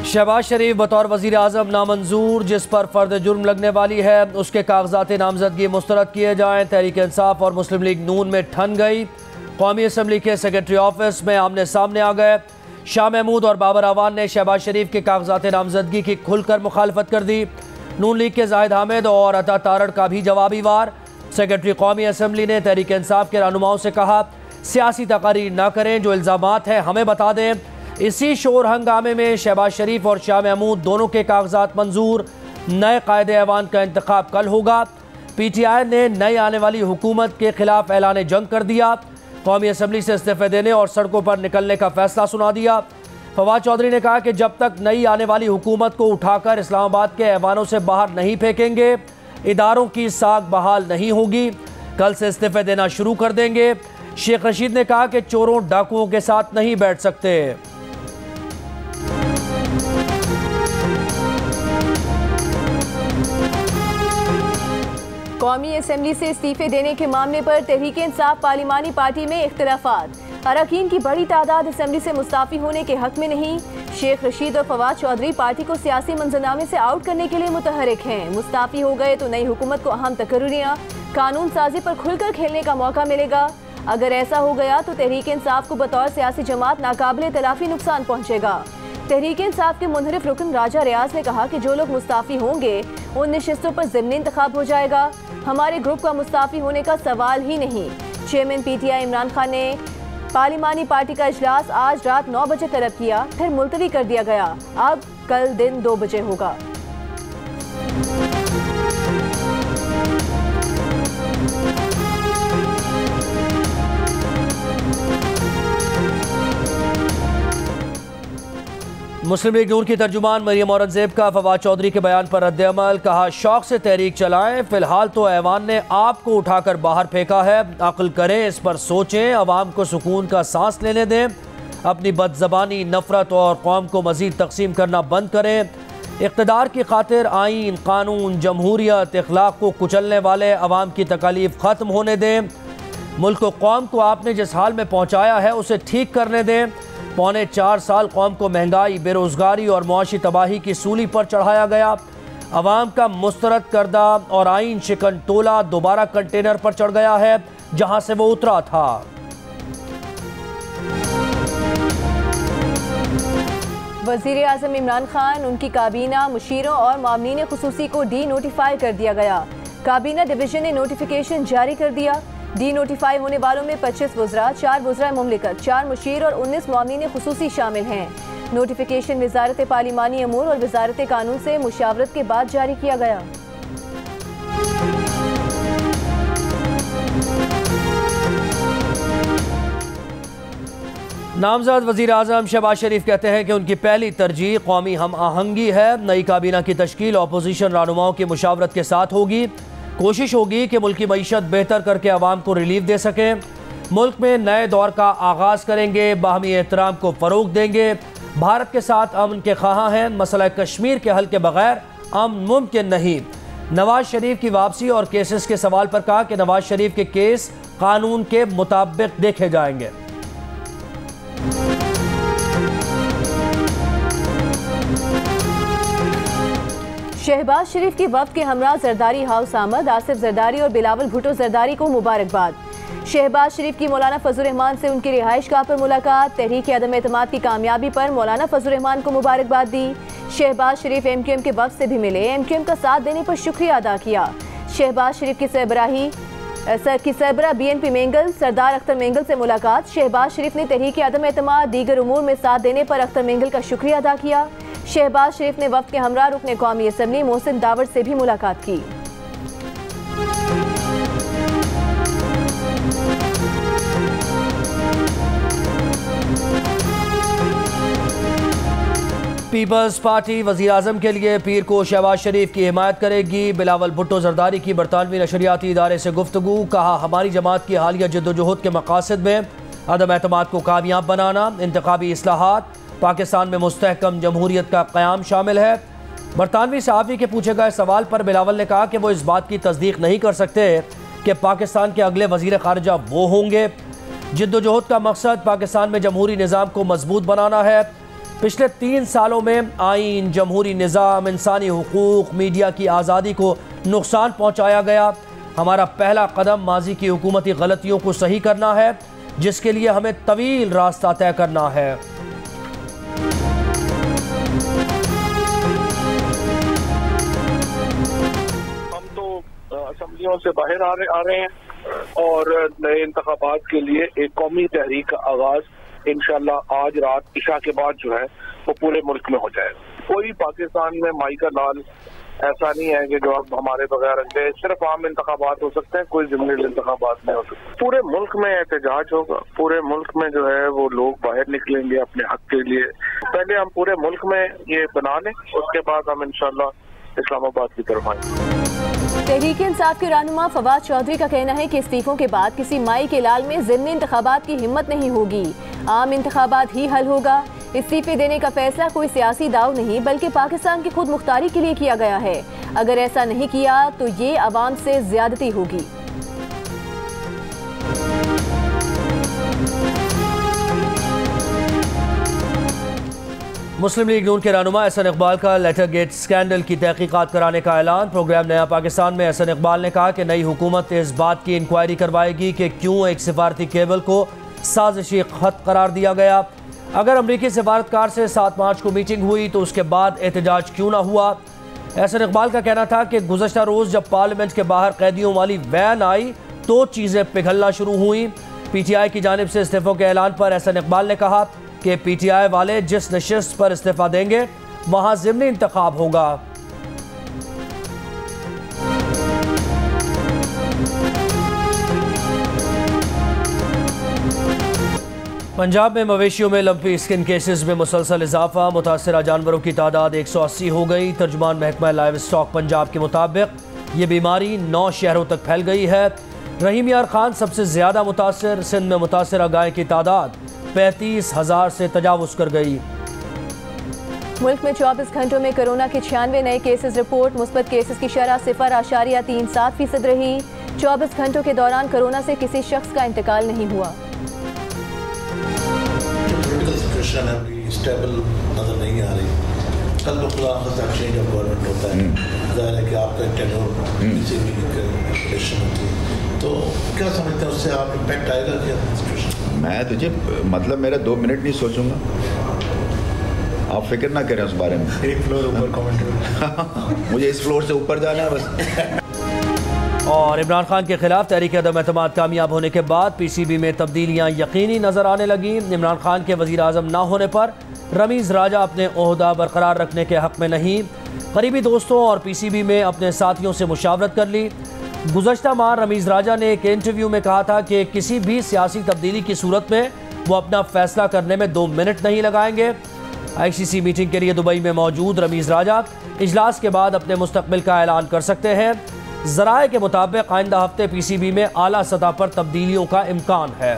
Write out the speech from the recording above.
शहबाज शरीफ बतौर वज़ीर आज़म नामंजूर, जिस पर फ़र्द जुर्म लगने वाली है उसके कागजात नामजदगी मुस्तरद किए जाएँ। तहरीक इंसाफ और मुस्लिम लीग नून में ठन गई। कौमी असम्बली के सेक्रेटरी ऑफिस में आमने सामने आ गए। शाह महमूद और बाबर आवान ने शहबाज शरीफ के कागजात नामजदगी की खुलकर मुखालफत कर दी। नून लीग के जाहिद हामिद और अता तारड़ का भी जवाबी वार। सेक्रेटरी कौमी असम्बली ने तहरीक इंसाफ के रहनुमाओं से कहा, सियासी तकारीर न करें, जो इल्ज़ामात हैं हमें बता दें। इसी शोर हंगामे में शहबाज शरीफ और शाह महमूद दोनों के कागजात मंजूर। नए कायदे ऐवान का इंतखाब कल होगा। PTI ने नई आने वाली हुकूमत के खिलाफ ऐलान जंग कर दिया। कौमी असम्बली से इस्तीफे देने और सड़कों पर निकलने का फैसला सुना दिया। फवाद चौधरी ने कहा कि जब तक नई आने वाली हुकूमत को उठाकर इस्लामाबाद के ऐवानों से बाहर नहीं फेंकेंगे, इदारों की साख बहाल नहीं होगी। कल से इस्तीफे देना शुरू कर देंगे। शेख रशीद ने कहा कि चोरों डाकुओं के साथ नहीं बैठ सकते। कौमी असम्बली से इस्तीफे देने के मामले पर तहरीक इंसाफ पार्लिमानी पार्टी में इख्तिलाफात। अरकान की बड़ी तादाद असम्बली से मुस्ताफ़ी होने के हक में नहीं। शेख रशीद और फवाद चौधरी पार्टी को सियासी मंजरनामे से आउट करने के लिए मुतहरिक हैं। मुस्ताफ़ी हो गए तो नई हुकूमत को अहम तकर्रियाँ कानून साजी पर खुलकर खेलने का मौका मिलेगा। अगर ऐसा हो गया तो तहरीक इंसाफ को बतौर सियासी जमात नाकाबिले तलाफी नुकसान पहुँचेगा। तहरीक इंसाफ के मुनहरिफ रुकन राजा रियाज ने कहा कि जो लोग मुस्ताफ़ी होंगे उन नशिस्तों पर ज़िमनी इंतखाब हो जाएगा। हमारे ग्रुप का मुस्ताफ़ी होने का सवाल ही नहीं। चेयरमैन PTI इमरान खान ने पार्लिमानी पार्टी का इजलास आज रात 9 बजे तलब किया, फिर मुलतवी कर दिया गया। अब कल दिन 2 बजे होगा। मुस्लिम लीग नून की तर्जुमान मरियम औरंगजेब का फवाद चौधरी के बयान पर रद्द-ए-अमल। कहा, शौक से तहरीक चलाएं, फिलहाल तो ऐवान ने आपको उठाकर बाहर फेंका है। अक्ल करें, इस पर सोचें, अवाम को सुकून का सांस लेने दें। अपनी बदज़बानी, नफरत और कौम को मजीद तकसीम करना बंद करें। इक़्तिदार की खातिर आईन, कानून, जमहूरियत, इखलाक को कुचलने वाले अवाम की तकालीफ ख़त्म होने दें। मुल्क को कौम को आपने जिस हाल में पहुँचाया है उसे ठीक करने दें। 4.25 साल कौम को महंगाई, बेरोज़गारी और मुआशी तबाही की सूली पर चढ़ाया गया। अवाम का मुस्तरद करदा और आइन शिकन टोला दोबारा कंटेनर पर चढ़ गया है जहां से वो उतरा था। वज़ीर आज़म इमरान खान, उनकी काबीना, मुशीरों और मामलीन खुसूसी को डी नोटिफाई कर दिया गया। काबीना डिवीज़न ने नोटिफिकेशन जारी कर दिया। डी नोटिफाई होने वालों में 25 वज़रा, 4 वज़रा मुमलिकत, 4 मुशीर और 19 मामलीन खुसूसी शामिल हैं। नोटिफिकेशन वज़ारत पार्लिमानी अमूर और वज़ारत कानून से मुशावरत के बाद जारी किया गया। नामज़द वज़ीर आज़म शहबाज शरीफ कहते हैं कि उनकी पहली तरजीह कौमी हम आहंगी है। नई काबीना की तश्कील अपोजिशन रहनुमाओं की मुशावरत के साथ होगी। कोशिश होगी कि मुल्क की मईशत बेहतर करके आवाम को रिलीफ दे सकें। मुल्क में नए दौर का आगाज़ करेंगे। बाहमी एहतराम को फ़रोग देंगे। भारत के साथ अमन के ख्वाह हैं। मसला कश्मीर के हल के बगैर अमन मुमकिन नहीं। नवाज शरीफ की वापसी और केसेस के सवाल पर कहा कि नवाज शरीफ के केस कानून के मुताबिक देखे जाएंगे। शहबाज शरीफ की वफ्द के हमरा जरदारी हाउस आमद। आसिफ जरदारी और बिलावल भुट्टो जरदारी को मुबारकबाद। शहबाज शरीफ की मौलाना फजल रहमान से उनकी रिहाइश गाह पर मुलाकात। तहरीक अदम एतमाद की कामयाबी पर मौलाना फजल रहमान को मुबारकबाद दी। शहबाज शरीफ MQM के वफ्द से भी मिले, MQM का साथ देने पर शुक्रिया अदा किया। शहबाज शरीफ की सरबराह BNP मेंगल, सरदार अख्तर मेंगल से मुलाकात। शहबाज शरीफ ने तहरीक अदम एतमाद दीगर उमूर में साथ देने पर अख्तर मेंगल का शुक्रिया अदा किया। शहबाज शरीफ ने वफ्द के हमरा रुकने कौमी असम्बली मोहसिन दावड़ से भी मुलाकात की। पीपल्स पार्टी वज़ीर आज़म के लिए पीर को शहबाज शरीफ की हिमायत करेगी। बिलावल भुट्टो जरदारी की बरतानवी नशरियाती इदारे से गुफ्तगू। कहा, हमारी जमात की हालिया जद्दोजहद के मकासद में अदम एतमाद को कामयाब बनाना, इंतखाबी इस्लाहात, पाकिस्तान में मुस्तहकम जमहूरियत का क़याम शामिल है। बरतानवी सहाफ़ी के पूछे गए सवाल पर बिलावल ने कहा कि वो इस बात की तस्दीक नहीं कर सकते कि पाकिस्तान के अगले वज़ीर ख़ारिजा वो होंगे। जद्दोजहद का मकसद पाकिस्तान में जमहूरी निज़ाम को मजबूत बनाना है। पिछले 3 सालों में आईन, जमहूरी निज़ाम, इंसानी हुकूक, मीडिया की आज़ादी को नुकसान पहुँचाया गया। हमारा पहला कदम माजी की हुकूमती गलतियों को सही करना है, जिसके लिए हमें तवील रास्ता तय करना है। हम तो असम्बलियों से बाहर आ रहे हैं और नए इंतखाबात के लिए एक कौमी तहरीक का आगाज इंशाल्लाह आज रात इशा के बाद जो है वो पूरे मुल्क में हो जाएगा। कोई पाकिस्तान में माई का लाल ऐसा नहीं है कि जो अब हमारे बगैर अंदर सिर्फ आम इंतखाबात हो सकते हैं, कोई जिम्मेदार इंतखाबात नहीं हो सकते। पूरे मुल्क में एहतजाज होगा, पूरे मुल्क में जो है वो लोग बाहर निकलेंगे अपने हक के लिए। पहले हम पूरे मुल्क में ये बना लें, उसके बाद हम इंशाल्लाह इस्लामाबाद की तरफ आएंगे। तहरीक इंसाफ के रहनुमा फवाद चौधरी का कहना है कि इस्तीफों के बाद किसी माई के लाल में ज़िमनी इंतखाबात की हिम्मत नहीं होगी, आम इंतखाबात ही हल होगा। इस्तीफे देने का फैसला कोई सियासी दाव नहीं बल्कि पाकिस्तान की खुद मुख्तारी के लिए किया गया है। अगर ऐसा नहीं किया तो ये अवाम से ज्यादती होगी। मुस्लिम लीग नून के रहनुमा एहसन इकबाल का लेटर गेट स्कैंडल की तहकीकात कराने का ऐलान। प्रोग्राम नया पाकिस्तान में एहसन इकबाल ने कहा कि नई हुकूमत इस बात की इंक्वायरी करवाएगी कि क्यों एक सिफारती केबल को साजिशी खत करार दिया गया। अगर अमरीकी सिफारतकार से 7 मार्च को मीटिंग हुई तो उसके बाद एहतजाज क्यों ना हुआ। एहसन इकबाल का कहना था कि गुज़श्ता रोज़ जब पार्लियामेंट के बाहर कैदियों वाली वैन आई तो चीज़ें पिघलना शुरू हुई। PTI की जानिब से इस्तीफ़ों के ऐलान पर एहसन इकबाल ने कहा कि PTI वाले जिस नशिस्त पर इस्तीफ़ा देंगे वहाँ ज़िमनी इंतखाब होगा। पंजाब में मवेशियों में लंपी स्किन केसेस में मुसलसल इजाफा, मुतासरा जानवरों की तादाद 180 हो गई। तर्जुमान महकमा लाइव स्टॉक पंजाब के मुताबिक ये बीमारी 9 शहरों तक फैल गई है। रहीम यार खान सबसे ज़्यादा मुतासर, सिंध में मुतासरा गाय की तादाद 35,000 से तजावुज़ कर गई। मुल्क में 24 घंटों में कोरोना के 96 नए केसेस रिपोर्ट, मुस्बत केसेस की शरह 0.37% रही। 24 घंटों के दौरान कोरोना से किसी शख्स का इंतकाल नहीं हुआ। सिचुएशन अभी स्टेबल नजर नहीं आ रही। कल तो खुदा चेंज ऑफ गवर्नमेंट होता है, जाहिर है कि आपका टेन्योर किसी भी इलेक्शन होती है, तो क्या समझते हैं उससे आप इम्पैक्ट आएगा क्या सिचुएशन? मैं तुझे मतलब मेरा 2 मिनट नहीं सोचूंगा, आप फिक्र ना करें उस बारे में। एक फ्लोर ऊपर कमेंट मुझे इस फ्लोर से ऊपर जाना है बस। और इमरान खान के खिलाफ तहरीक अदम एतमाद कामयाब होने के बाद PCB में तब्दीलियां यकीनी नजर आने लगी। इमरान खान के वजीर आज़म ना होने पर रमीज़ राजा अपने ओहदा बरकरार रखने के हक़ में नहीं। करीबी दोस्तों और PCB में अपने साथियों से मुशावरत कर ली। गुज़श्ता माह रमीज़ राजा ने एक इंटरव्यू में कहा था कि किसी भी सियासी तब्दीली की सूरत में वो अपना फैसला करने में 2 मिनट नहीं लगाएंगे। ICC मीटिंग के लिए दुबई में मौजूद रमीज़ राजा इजलास के बाद अपने मुस्तकबिल का ऐलान कर सकते हैं। ज़राए के मुताबिक आइंदा हफ्ते PCB में आला सतह पर तब्दीलियों का इम्कान है।